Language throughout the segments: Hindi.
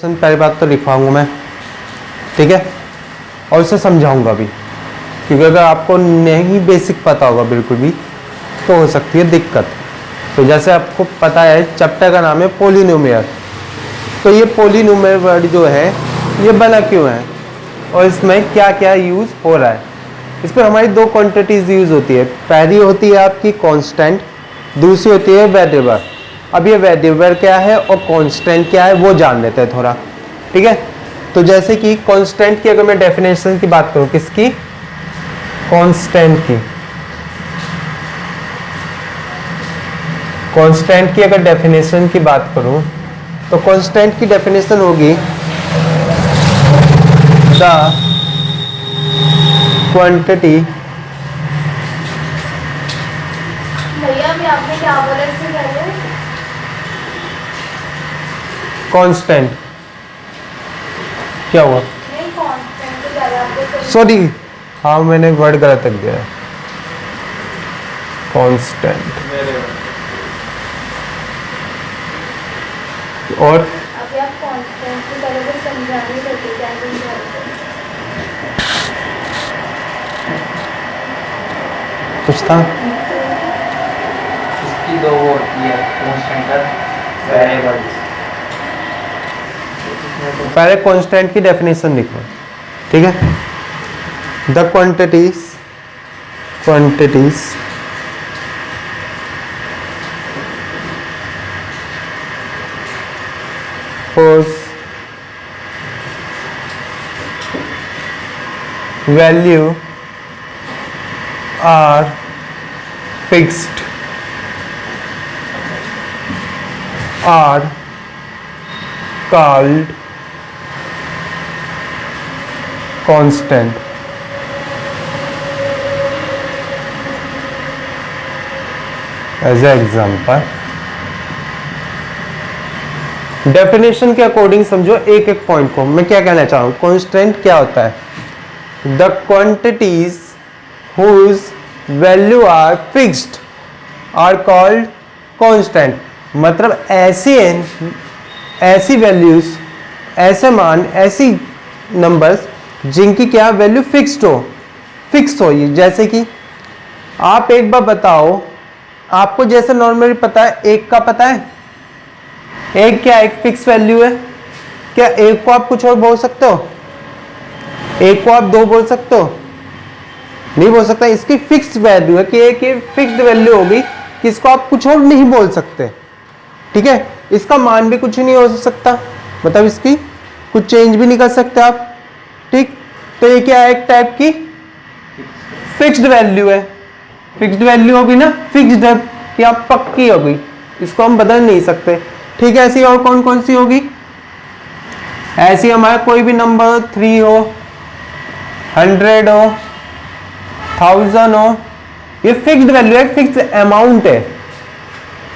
पहली बात तो लिखवाऊंगा मैं, ठीक है, और उसे समझाऊंगा भी, क्योंकि अगर आपको नहीं बेसिक पता होगा बिल्कुल भी तो हो सकती है दिक्कत। तो जैसे आपको पता है चैप्टर का नाम है पॉलिनोमियल, तो ये पॉलिनोमियल वर्ड जो है ये बना क्यों है और इसमें क्या क्या यूज़ हो रहा है। इस पर हमारी दो क्वांटिटीज यूज़ होती है, पहली होती है आपकी कांस्टेंट, दूसरी होती है वेरिएबल। अब ये वेरिएबल क्या है और कांस्टेंट क्या है वो जान लेते हैं थोड़ा, ठीक है। तो जैसे कि कांस्टेंट की अगर मैं डेफिनेशन की बात करूं, किसकी, कांस्टेंट की, कांस्टेंट की अगर डेफिनेशन की बात करूं तो कांस्टेंट की डेफिनेशन होगी द क्वांटिटी, भैया अभी आपने क्या बोला इससे पहले? कांस्टेंट क्या हुआ, नहीं कांस्टेंट से पहले आपको सॉरी हाँ मैंने वर्ड गलत रख दिया है, कांस्टेंट और अभी आप कांस्टेंट से पहले कुछ समझा नहीं सकते, क्या समझा रहे थे? कुछ था, इसकी दो वो होती है कांस्टेंट और वेरिएबल्स। पहले कांस्टेंट की डेफिनेशन लिखो, ठीक है। The quantities whose value are fixed are called constant। As a example definition के अकॉर्डिंग समझो एक एक पॉइंट को। मैं क्या कहना चाह रहा हूं, कांस्टेंट क्या होता है, the quantities whose value are fixed are called constant. मतलब ऐसी वैल्यूज, ऐसे मान, ऐसी नंबर्स जिनकी क्या वैल्यू फिक्स हो। ये जैसे कि आप एक बार बताओ, आपको जैसे नॉर्मली पता है, एक का पता है, एक क्या एक फिक्स वैल्यू है, क्या एक को आप कुछ और बोल सकते हो, एक को आप दो बोल सकते हो, नहीं बोल सकता। इसकी फिक्स वैल्यू है कि एक फिक्स्ड वैल्यू होगी कि इसको आप कुछ और नहीं बोल सकते, ठीक है। इसका मान भी कुछ नहीं हो सकता, मतलब इसकी कुछ चेंज भी नहीं कर सकते आप, ठीक। तो ये क्या है, एक टाइप की फिक्स्ड वैल्यू है। फिक्स्ड वैल्यू होगी ना, फिक्स्ड है कि आप पक्की होगी, इसको हम बदल नहीं सकते, ठीक है। ऐसी और कौन कौन सी होगी, ऐसी हमारा कोई भी नंबर 3 हो, 100 हो, 1000 हो, ये फिक्स्ड वैल्यू है, फिक्स्ड अमाउंट है।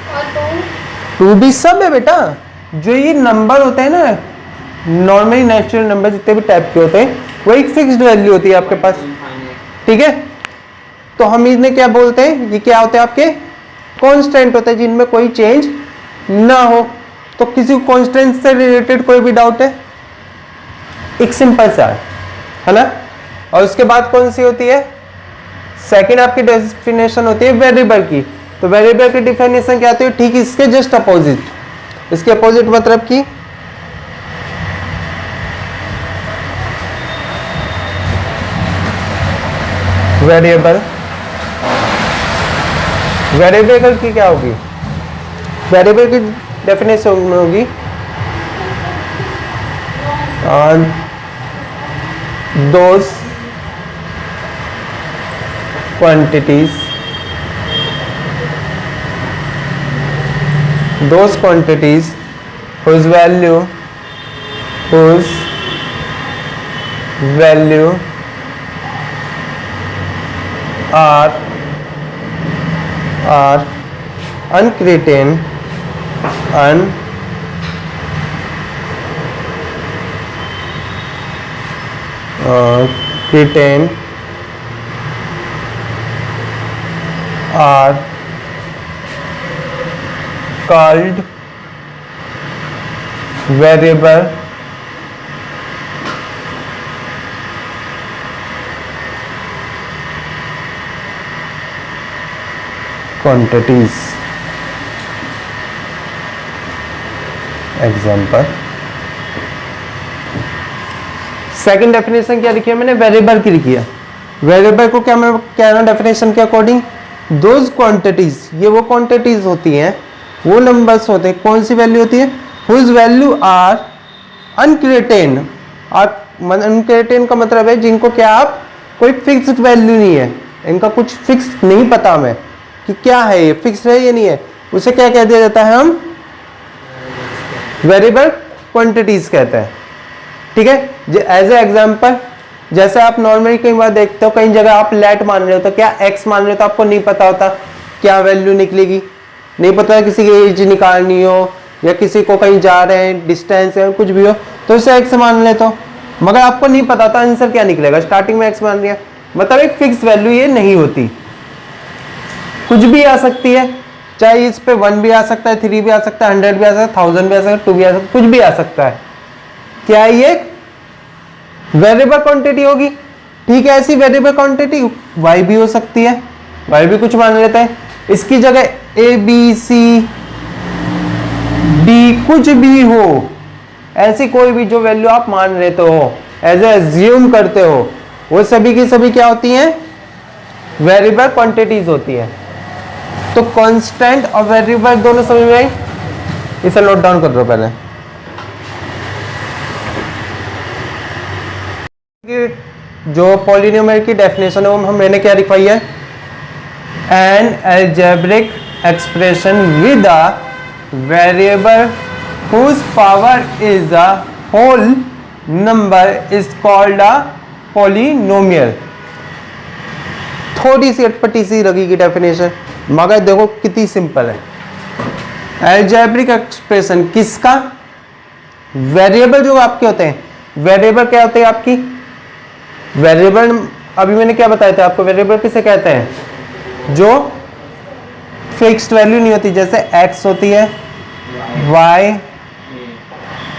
और टू भी सब है बेटा, जो ये नंबर होते हैं ना, नॉर्मली नेचुरल नंबर जितने भी टाइप के होते हैं वो एक फिक्स्ड वैल्यू होती है आपके पास, ठीक है। तो हम इन्हें क्या बोलते हैं, ये क्या होते हैं आपके कांस्टेंट होते हैं जिनमें कोई चेंज ना हो। तो किसी को कांस्टेंट से रिलेटेड कोई भी डाउट है, एक सिंपल सा है ना। और उसके बाद कौन सी होती है, सेकंड आपकी डेफिनेशन होती है वेरिएबल की। तो वेरिएबल की डेफिनेशन क्या होती है, ठीक इसके जस्ट अपोजिट, इसके अपोजिट मतलब कि वेरिएबल की क्या होगी, वेरिएबल की डेफिनेशन होगी those quantities whose value are uncertain are called variable quantities. Example. Second definition क्या लिखी है मैंने? वेरिएबल की लिखी है। वेरिएबल को क्या मैं कह रहा हूं डेफिनेशन के अकॉर्डिंग? दोज क्वांटिटीज, ये वो क्वांटिटीज होती हैं, वो नंबर्स होते हैं, कौन सी वैल्यू होती है? Whose value are uncertain. Uncertain का मतलब है जिनको क्या आप कोई फिक्स्ड वैल्यू नहीं है, इनका कुछ फिक्स नहीं पता हमें कि क्या है, ये फिक्स है या नहीं है, उसे क्या कह दिया जाता है? हम वेरिएबल क्वांटिटीज कहते हैं। ठीक है, एज ए एग्जांपल, जैसे आप नॉर्मली कई बार देखते हो कई जगह आप लेट मान रहे हो तो क्या एक्स मान रहे हो तो आपको नहीं पता होता क्या वैल्यू निकलेगी, नहीं पता है, किसी की एज निकालनी हो या किसी को कहीं जा रहे हैं डिस्टेंस है कुछ भी हो तो इसे एक्स मान ले, तो मगर आपको नहीं पता था आंसर क्या निकलेगा, स्टार्टिंग में एक्स मान लिया, मतलब एक फिक्स वैल्यू ये नहीं होती, कुछ भी आ सकती है, चाहे इस पे 1 भी आ सकता है, 3 भी आ सकता है, 100 भी आ सकता है, 1000 भी आ सकता है, 2 भी आ सकता है, कुछ भी आ सकता है। क्या ये वेरिएबल क्वांटिटी होगी? ठीक है, ऐसी वेरिएबल क्वांटिटी y भी हो सकती है, y भी कुछ मान लेते हैं, इसकी जगह a b c d कुछ भी हो, ऐसी कोई भी जो वैल्यू आप मान लेते हो, एज एज्यूम करते हो, वो सभी की सभी क्या होती हैं? वेरिएबल क्वांटिटीज होती है। तो कांस्टेंट और वेरिएबल दोनों समझ में आई? इसे नोट डाउन कर दो पहले। जो पॉलिनोमियल की डेफिनेशन है वो मैंने क्या लिखवाई है? N algebraic expression with a variable whose power is a whole number is called a polynomial। थोड़ी सी अटपटी सी लगेगी डेफिनेशन, मगर देखो कितनी सिंपल है। अलजेब्रिक एक्सप्रेशन किसका? वेरिएबल जो आपके होते हैं, वेरिएबल क्या होते हैं आपकी? वेरिएबल अभी मैंने क्या बताया था आपको, वेरिएबल किसे कहते हैं? जो फिक्स्ड वैल्यू नहीं होती, जैसे x होती है, y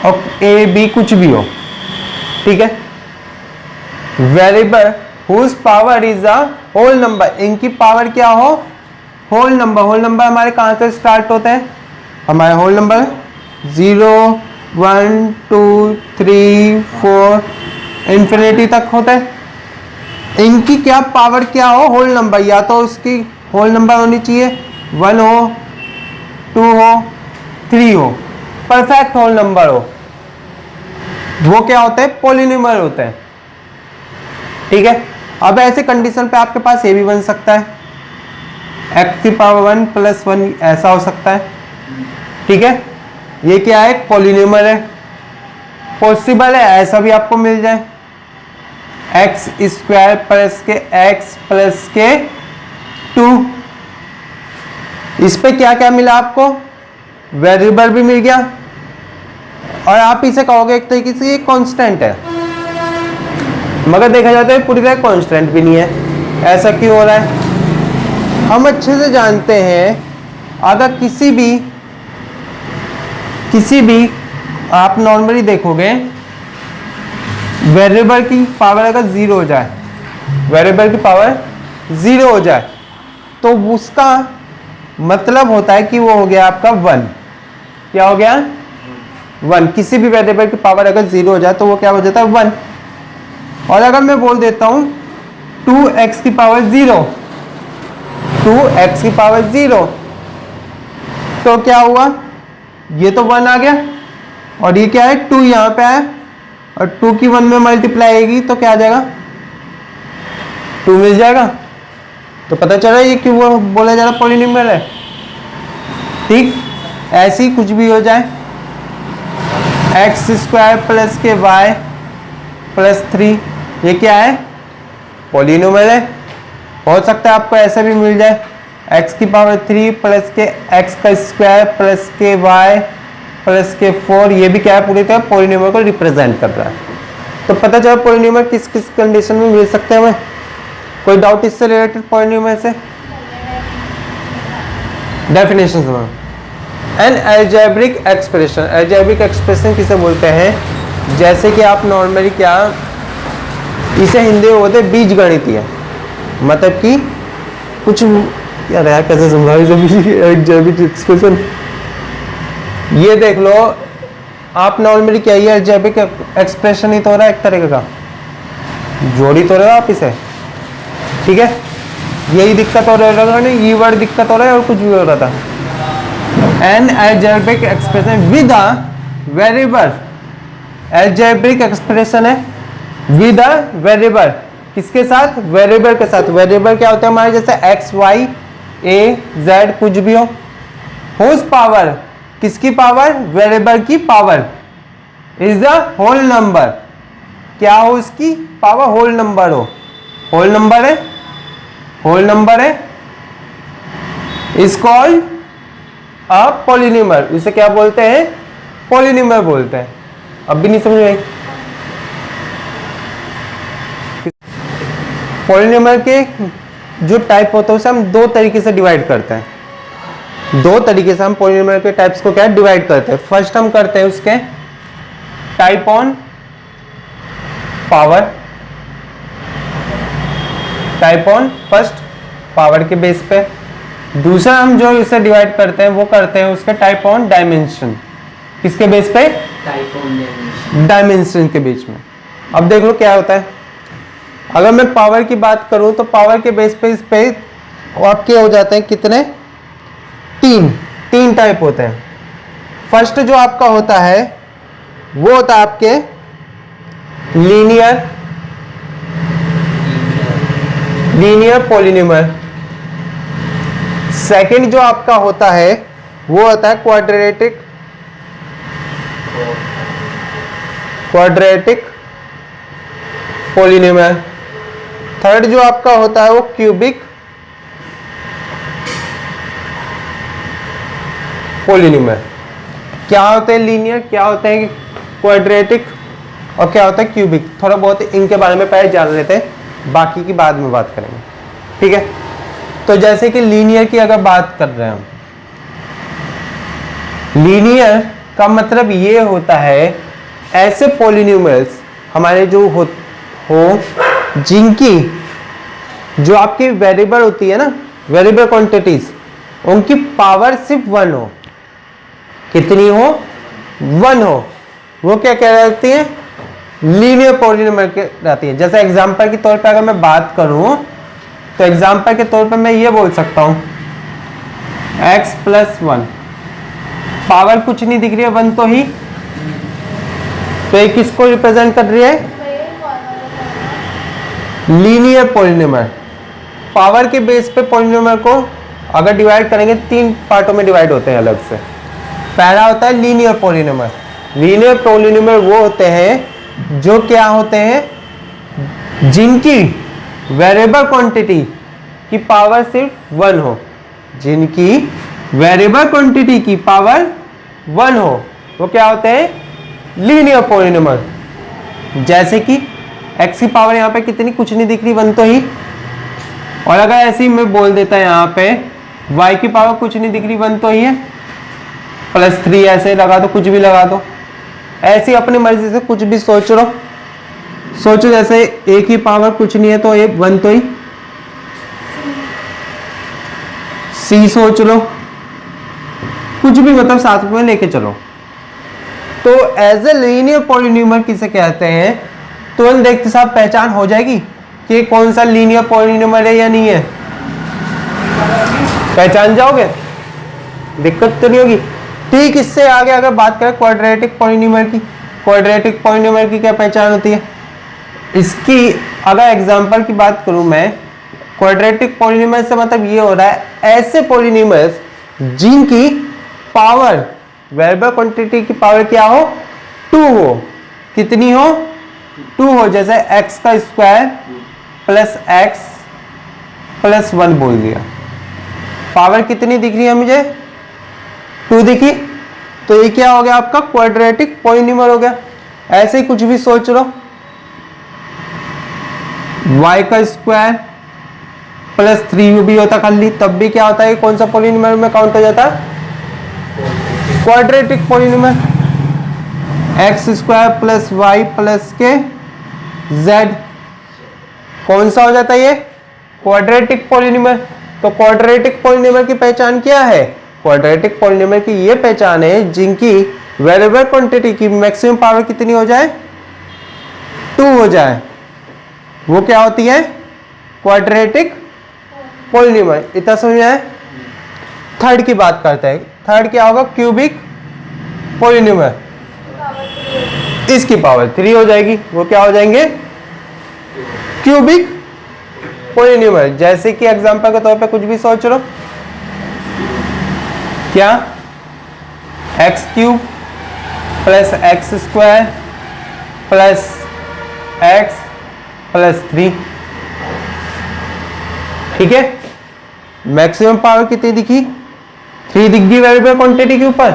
और a b कुछ भी हो। ठीक है, variable whose power is a whole number, इनकी पावर क्या हो? Whole number. होल नंबर हमारे कहां से स्टार्ट होते हैं? हमारे होल नंबर 0 1 2 3 4 इंफिनिटी तक होता है। इनकी क्या पावर क्या हो? होल नंबर, या तो उसकी होल नंबर होनी चाहिए 1 हो, 2 हो, 3 हो, परफेक्ट होल नंबर हो, वो क्या होते हैं? पॉलिनोमियल होते हैं। ठीक है, अब ऐसे कंडीशन पे आपके पास ये भी बन सकता है, x की पावर 1 + 1 ऐसा हो सकता है। ठीक है, ये क्या है? पॉलिनोमियल है। पॉसिबल है ऐसा भी आपको मिल जाए, x² + के x + के 2। इस पे क्या क्या मिला आपको? वेरिएबल भी मिल गया, और आप इसे कहोगे एक तरीके से ये कांस्टेंट है, मगर देखा जाता है पूरी तरह कांस्टेंट भी नहीं है। ऐसा क्यों हो रहा है? हम अच्छे से जानते हैं, अगर किसी भी आप नॉर्मली देखोगे, वेरिएबल की पावर अगर 0 हो जाए, वेरिएबल की पावर 0 हो जाए तो उसका मतलब होता है कि वो हो गया आपका 1। क्या हो गया? 1। किसी भी वेरिएबल की पावर अगर 0 हो जाए तो वो क्या हो जाता है? 1। और अगर मैं बोल देता हूं 2x की पावर 0, 2x की पावर 0, तो क्या हुआ? ये तो 1 आ गया, और ये क्या है? 2 यहां पे है, और 2 की 1 में मल्टीप्लाई आएगी तो क्या आ जाएगा? 2 मिल जाएगा। तो पता चला ये क्यों वो बोला जा रहा पॉलिनोमियल है। ठीक, ऐसी कुछ भी हो जाए, x² + के y + 3, ये क्या है? पॉलिनोमियल है। हो सकता है आपको ऐसे भी मिल जाए, x की पावर 3 + के x² + के y + के 4, ये भी क्या है? पूरी तरह पॉलिनोमियल को रिप्रेजेंट कर रहा है। तो पता चला पॉलिनोमियल किस किस कंडीशन में मिल सकते हैं हमें। कोई डाउट इससे रिलेटेड पॉलिनोमियल से? डेफिनेशन समझो। N algebraic expression, algebraic expression किसे बोलते हैं? जैसे कि आप नॉर्मली क्या, इसे हिंदी में बोलते हैं बीजगणितीय, मतलब कि कुछ यार यार कैसे समझाओ अलजेब्रिक एक्सप्रेशन। ये देख लो, आप नॉर्मली क्या ये अलजेब्रिक एक्सप्रेशन ही तो हो रहा है एक तरीके का, जोड़ी तो रहे हो आप इसे, ठीक है। यही दिक्कत हो रहा है, ये वर्ड दिक्कत हो रहा है और कुछ भी हो रहा था। N algebraic expression with a variable, algebraic expression है विद अ वेरिएबल, किसके साथ? वेरिएबल के साथ। वेरिएबल क्या होता है हमारे, जैसे एक्स वाई ए जेड कुछ भी हो, हुज पावर, किसकी पावर? वेरिएबल की power, is the whole number, क्या हो उसकी पावर? होल नंबर हो, होल नंबर है, होल नंबर है, इज कॉल्ड अ पॉलिनॉमियल। इसे क्या बोलते हैं? पॉलिनॉमियल बोलते हैं। अब भी नहीं समझ आई? पॉलिनॉमियल के जो टाइप होता है उसे हम दो तरीके से डिवाइड करते हैं। दो तरीके से हम पॉलिनॉमियल के टाइप्स को क्या डिवाइड करते हैं। फर्स्ट हम करते हैं उसके type on power, type on first power के बेस पे। दूसरा हम जो इसे डिवाइड करते हैं वो करते हैं उसके टाइप ऑन डायमेंशन, किसके बेस पे? टाइप ऑन डायमेंशन के बीच में। अब देख लो क्या होता है, अगर मैं पावर की बात करूं तो पावर के बेस पे इस पे आपके हो जाते हैं कितने? तीन टाइप होते हैं। फर्स्ट जो आपका होता है वो होता है आपके लीनियर पॉलिनॉमियल। सेकंड जो आपका होता है वो होता है क्वाड्रेटिक पॉलिनॉमियल। थर्ड जो आपका होता है वो क्यूबिक पॉलिनॉमियल। क्या होते हैं लीनियर, क्या होते हैं क्वाड्रेटिक और क्या होता है क्यूबिक। थोड़ा बहुत इनके बारे में पहले जान लेते हैं, बाकी की बाद में बात करेंगे, ठीक है। तो जैसे कि लीनियर की अगर बात कर रहे हैं हम, लीनियर का मतलब ये होता है ऐसे पॉलिनॉमियल्स हमारे जो हो जिनकी जो आपकी वेरिएबल होती है ना, वेरिएबल क्वांटिटीज, उनकी पावर सिर्फ 1 हो। कितनी हो? 1 हो। वो क्या कहलाती है? लीनियर पॉलिनॉमियल कहलाती है। जैसे एग्जांपल के तौर पे अगर मैं बात करूं तो एग्जांपल के तौर पे मैं ये बोल सकता हूं x + 1, पावर कुछ नहीं दिख रही है, 1 तो ही, तो ये किसको रिप्रेजेंट कर रही है? Linear polynomial. पावर के बेस पे पॉलिनॉमियल को अगर डिवाइड करेंगे 3 पार्टों में डिवाइड होते हैं अलग से। पहला होता है लीनियर पॉलिनॉमियल। लीनियर पॉलिनॉमियल वो होते हैं जो क्या होते हैं, जिनकी वेरिएबल क्वांटिटी की पावर सिर्फ 1 हो, जिनकी वेरिएबल क्वांटिटी की पावर 1 हो, वो क्या होते हैं? Linear polynomial. जैसे कि x की पावर यहाँ पे कितनी, कुछ नहीं दिख रही, 1 तो ही। और अगर ऐसे ही मैं बोल देता यहाँ पे y की पावर कुछ नहीं दिख रही, 1 तो ही है, +3 ऐसे लगा दो, कुछ भी लगा दो, ऐसे ही अपनी मर्जी से कुछ भी सोच लो। सोचो जैसे a की पावर कुछ नहीं है तो 1 तो ही, c सोच लो, कुछ भी मतलब साथ में लेके चलो। तो एज ए लीनियर पॉलिनॉमियल किसे कहते हैं, तुरंत देखते साथ पहचान हो जाएगी कि कौन सा लीनियर पॉलिनॉमियल है या नहीं है। पहचान जाओगे, दिक्कत तो नहीं होगी। ठीक, इससे आगे अगर बात करें क्वाड्रेटिक पॉलिनॉमियल की, क्वाड्रेटिक पॉलिनॉमियल की क्या पहचान होती है? इसकी अगर एग्जांपल की बात करूं मैं, क्वाड्रेटिक पॉलिनॉमियल से मतलब ये हो रहा है ऐसे पॉलिनॉमियल्स जिनकी पावर, वेरिएबल क्वांटिटी की पावर क्या हो? 2 हो। कितनी हो? 2 हो। जैसे x का स्क्वायर प्लस x प्लस 1 बोल दिया, पावर कितनी दिख रही है मुझे? 2 दिखी, तो ये क्या हो गया आपका? क्वाड्रेटिक पॉलिनॉमियल हो गया। ऐसे ही कुछ भी सोच लो, y का स्क्वायर प्लस 3 भी होता खाली, तब भी क्या होता है? कौन सा पॉलिनॉमियल में काउंट हो जाता है? Quadratic polynomial. x² plus y plus के z कौन सा हो जाता है? ये क्वाड्रेटिक पॉलिनॉमियल। तो क्वाड्रेटिक पॉलिनोमियल की पहचान क्या है? क्वाड्रेटिक पॉलिनोमियल की ये पहचान है जिनकी वेरिएबल क्वांटिटी की मैक्सिमम पावर कितनी हो जाए? 2 हो जाए, वो क्या होती है? Quadratic polynomial. इतना समझ में आया? थर्ड की बात करते हैं। थर्ड क्या होगा? Cubic polynomial. इसकी पावर 3 हो जाएगी, वो क्या हो जाएंगे? Cubic polynomial. जैसे कि एग्जांपल के तौर पे कुछ भी सोच लो, क्या x cube plus x square plus x plus 3, ठीक है। मैक्सिमम पावर कितनी दिखी? 3 दिख गई वेरिएबल क्वांटिटी के ऊपर।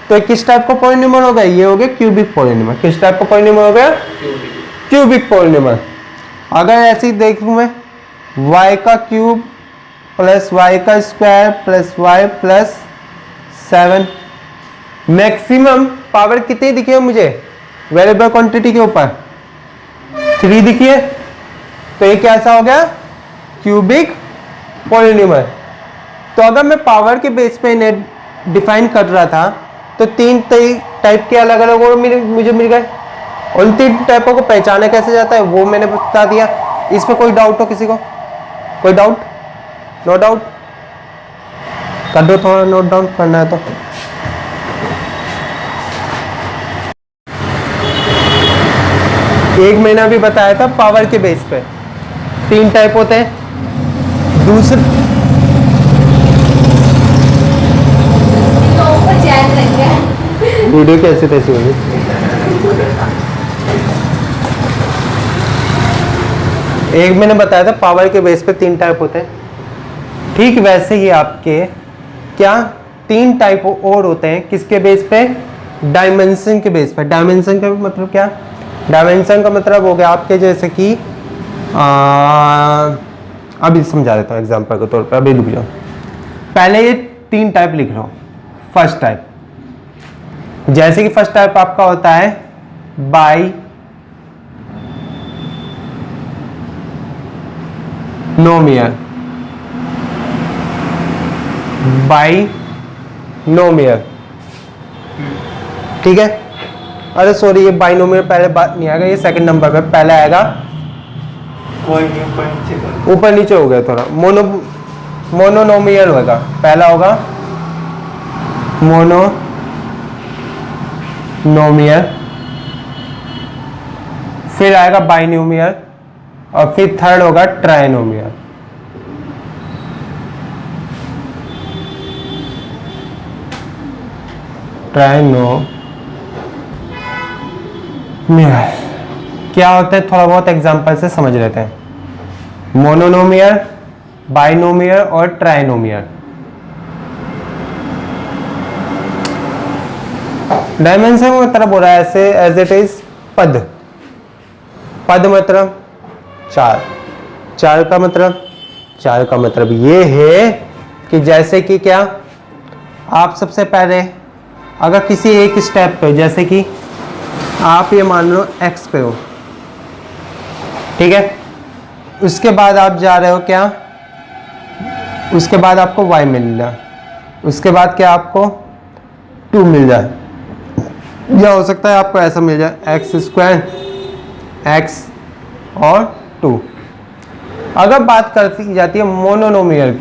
तो किस टाइप का पॉलिनोमियल हो गया? ये हो गया क्यूबिक पॉलिनोमियल। किस टाइप का पॉलिनोमियल हो गया? Cubic polynomial. अगर ऐसे ही देखूं मैं, y का क्यूब प्लस y का square plus y plus 7, maximum power कितनी दिखी है मुझे वेरिएबल क्वांटिटी के ऊपर? 3 दिखी है। तो ये कैसा हो गया? Cubic polynomial. तो अगर मैं पावर के बेस पे इन्हें डिफाइन कर रहा था तो 3 टाइप के अलग अलग और मुझे मिल गए। उन 3 टाइपों को पहचाना कैसे जाता है वो मैंने बता दिया। इसमें कोई डाउट हो किसी को? कोई डाउट? No doubt? कर दो, थोड़ा नोट डाउन करना है तो। एक महीना भी बताया था पावर के बेस पे 3 टाइप होते हैं। दूसरे वीडियो कैसे तैसे होगी? एक मैंने बताया था पावर के बेस पे 3 टाइप होते हैं। ठीक वैसे ही आपके क्या 3 टाइप और होते हैं? किसके बेस पे? डायमेंशन के बेस पे। डायमेंशन का मतलब क्या? डायमेंशन का मतलब हो गया आपके जैसे कि अभी समझा देता हूँ एग्जांपल के तौर पे। अभी रुक जाओ, पहले ये 3 टाइप लिख लो। फर्स्ट टाइप, जैसे कि फर्स्ट टाइप आपका होता है बाई नोमियल। बाई नोमियल, ठीक है। अरे सॉरी, ये बाइनोमियल पहले बात नहीं आएगा, ये सेकंड नंबर पे पहले आएगा। ऊपर नीचे हो गया थोड़ा। मोनोनोमियल होगा, पहला होगा मोनोनोमियल, फिर आएगा बाइनोमियल और फिर थर्ड होगा ट्राइनोमियल। ट्राइनोमियल क्या होता है थोड़ा बहुत एग्जांपल से समझ लेते हैं। मोनोनोमियल, बाइनोमियल और ट्राइनोमियल। डायमेंशन मतलब हो रहा है ऐसे एज इट इज पद। पद मतलब 4। 4 का मतलब, 4 का मतलब ये है कि जैसे कि क्या आप सबसे पहले अगर किसी एक स्टेप पे, जैसे कि आप ये मान लो x पे हो, ठीक है। उसके बाद आप जा रहे हो क्या, उसके बाद आपको y मिल जाए, उसके बाद क्या आपको 2 मिल जाए, या हो सकता है आपको ऐसा मिल जाए x स्क्वायर x और 2। अगर बात करती जाती है मोनोनोमियल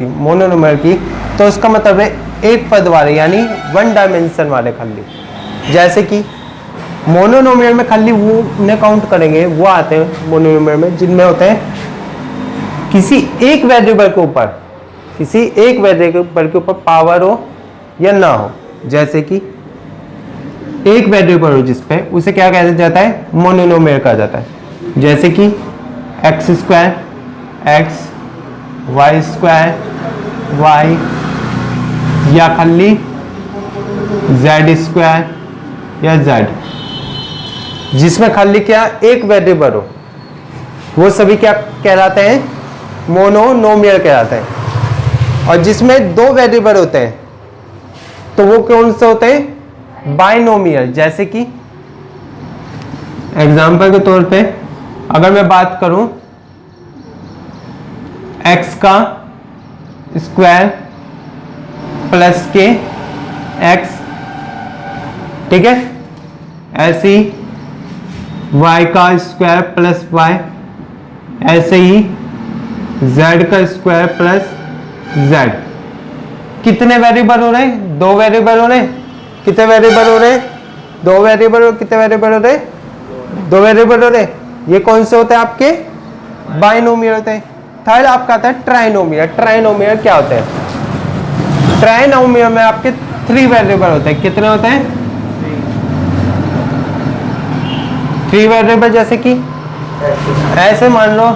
की तो उसका मतलब है एक पद वाले, यानी 1 डायमेंशन वाले खाली। जैसे कि मोनोनोमियल में खाली वो उन्हें काउंट करेंगे, वो आते हैं मोनोनोमियल में जिनमें होते हैं किसी एक वेरिएबल के ऊपर, किसी एक वेरिएबल के ऊपर पावर हो या ना हो। जैसे कि एक वेरिएबल हो जिसपे, उसे क्या कहा जाता है? मोनोनोमियल कहा जाता है। जैसे कि X square X, Y square Y, या खाली जेड स्क्वायर या जेड, जिसमें खाली क्या एक वेरिएबल हो, वो सभी क्या कहलाते हैं? मोनोनोमियल कहलाते हैं। और जिसमें 2 वेरिएबल होते हैं तो वो कौन से होते हैं? बाइनोमियल। जैसे कि एग्जांपल के तौर पे अगर मैं बात करूं x का स्क्वायर प्लस के एक्स, ठीक है। ऐसे ही y का स्क्वायर प्लस वाई, ऐसे ही z का स्क्वायर प्लस z। कितने वेरिएबल हो रहे हैं? 2 वेरिएबल हो रहे हैं। कितने वेरिएबल हो रहे हैं? 2 वेरिएबल। कितने वेरिएबल हो रहे हैं? 2 वेरिएबल हो रहे हैं। ये कौन से होते हैं आपके? बाइनोमियल होते हैं। थर्ड आपका आता है ट्राइनोमियल। ट्राइनोमियल क्या होते हैं? ट्राइनोमियल में आपके 3 वेरिएबल होते हैं। कितने होते हैं? 3 वेरिएबल। जैसे कि ऐसे मान लो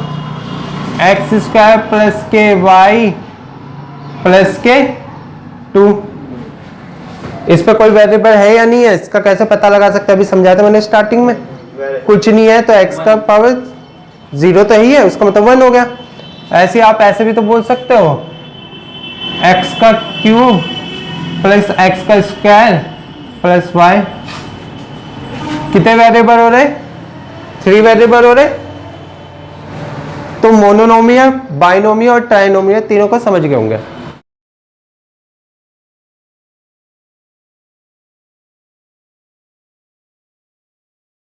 एक्स स्क्वायर प्लस के वाई प्लस के 2। इस पर कोई वेरिएबल है या नहीं है? इसका कैसे पता लगा सकते हैं? अभी समझाया था मैंने स्टार्टिंग में। कुछ नहीं है तो x का पावर 0 तो ही है, उसका मतलब 1 हो गया। ऐसे आप ऐसे भी तो बोल सकते हो x का क्यूब प्लस x का स्क्वायर प्लस y। कितने वेरिएबल हो रहे? 3 वेरिएबल हो रहे। तो मोनोनोमियल, बाइनोमियल और ट्राइनोमियल तीनों को समझ गए होंगे।